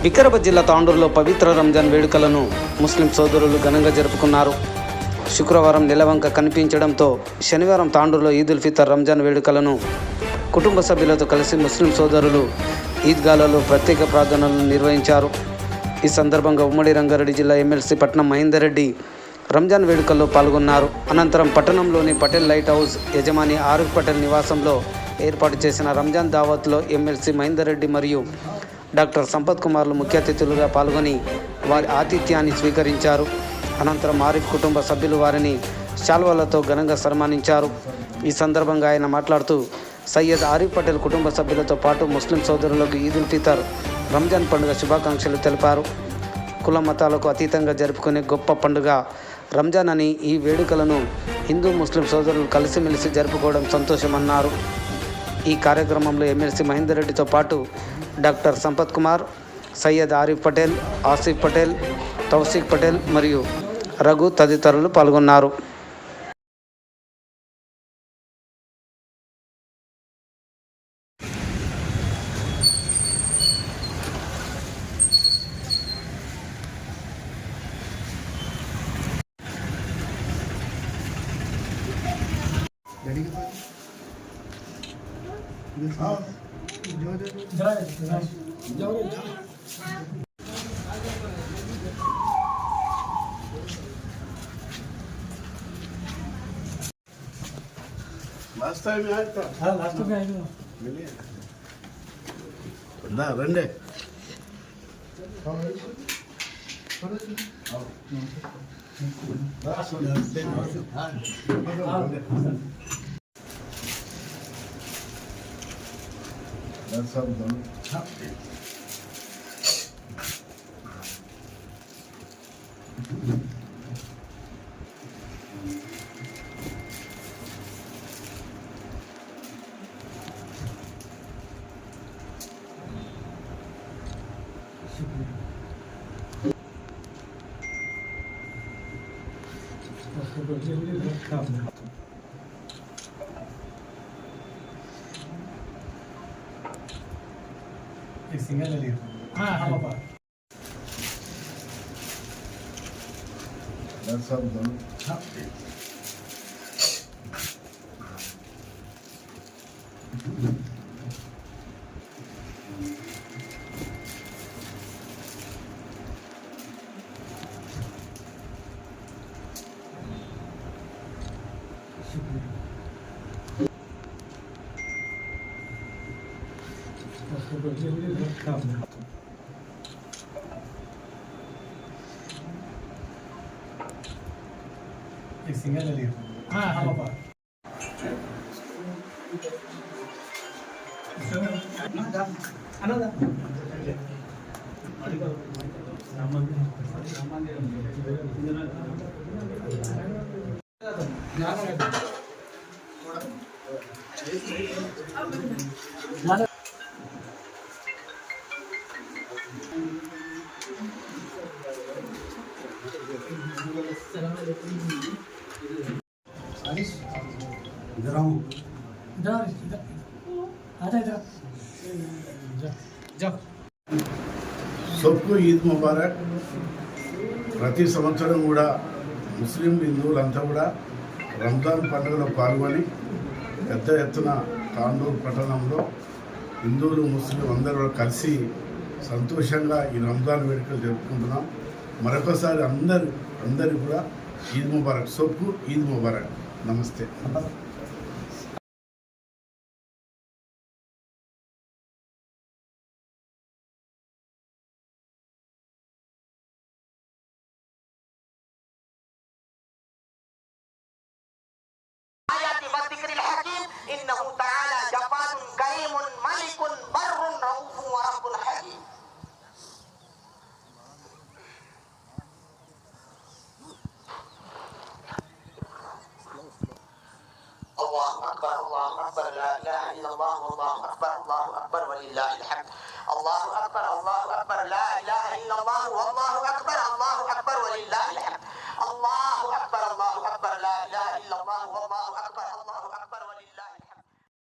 వికారాబాద్ జిల్లా తాండూరులో పవిత్ర రంజాన్ వేడుకలను ముస్లిం సోదరులు ఘనంగా జరుపుకున్నారు. శుక్రవారం నెలవంక కనిపించడంతో శనివారం తాండూరులో ఈదుల్ ఫితర్ రంజాన్ వేడుకలను కుటుంబ సభ్యులతో కలిసి ముస్లిం సోదరులు ఈద్గాలలో ప్రత్యేక ప్రార్థనలు నిర్వహించారు. ఈ సందర్భంగా ఉమ్మడి రంగారెడ్డి జిల్లా ఎమ్మెల్సీ పట్నం మహేందర్ రెడ్డి రంజాన్ వేడుకల్లో పాల్గొన్నారు. అనంతరం పట్టణంలోని పటేల్ లైట్ హౌస్ యజమాని ఆరిఫ్ పటేల్ నివాసంలో ఏర్పాటు చేసిన రంజాన్ దావత్లో ఎమ్మెల్సీ మహేందర్ రెడ్డి మరియు డాక్టర్ సంపత్ కుమార్లు ముఖ్య అతిథులుగా పాల్గొని వారి ఆతిథ్యాన్ని స్వీకరించారు. అనంతరం ఆరిఫ్ కుటుంబ సభ్యులు వారిని శాల్వాలతో ఘనంగా సన్మానించారు. ఈ సందర్భంగా ఆయన మాట్లాడుతూ సయ్యద్ ఆరిఫ్ పటేల్ కుటుంబ సభ్యులతో పాటు ముస్లిం సోదరులకు ఈదుల్ ఫితర్ రంజాన్ పండుగ శుభాకాంక్షలు తెలిపారు. కుల మతాలకు అతీతంగా జరుపుకునే గొప్ప పండుగ రంజాన్ అని ఈ వేడుకలను హిందూ ముస్లిం సోదరులు కలిసిమెలిసి జరుపుకోవడం సంతోషమన్నారు. ఈ కార్యక్రమంలో ఎమ్మెల్సీ మహేందర్ రెడ్డితో పాటు డాక్టర్ సంపత్ కుమార్, సయ్యద్ ఆరిఫ్ పటేల్, ఆసిఫ్ పటేల్, తౌసీక్ పటేల్ మరియు రఘు తదితరులు పాల్గొన్నారు. लास्ट टाइम आया था। हाँ लास्ट टाइम आया था। मिले ना रंडे सब दोनों एक सिंगल ले हाँ हाँ पापा सब दोनों हाँ एक सिंगल ले हाँ हाँ पापा इधर आओ इधर आजा इधर जा सबको ईद मुबारक ప్రతి సంవత్సరం కూడా ముస్లిం హిందువులంతా కూడా రంజాన్ పండుగలో పాల్గొని పెద్ద ఎత్తున తాండూరు పట్టణంలో హిందువులు ముస్లిం అందరూ కలిసి సంతోషంగా ఈ రంజాన్ వేడుకలు జరుపుకుంటున్నాం. మరొకసారి అందరూ కూడా ఈద్ ముబారక్, సబ్కు ఈద్ ముబారక్. నమస్తే. الله أكبر لا إله إلا الله والله أكبر ولله الحمد. الله أكبر لا إله إلا الله والله أكبر ولله الحمد. الله أكبر لا إله إلا الله.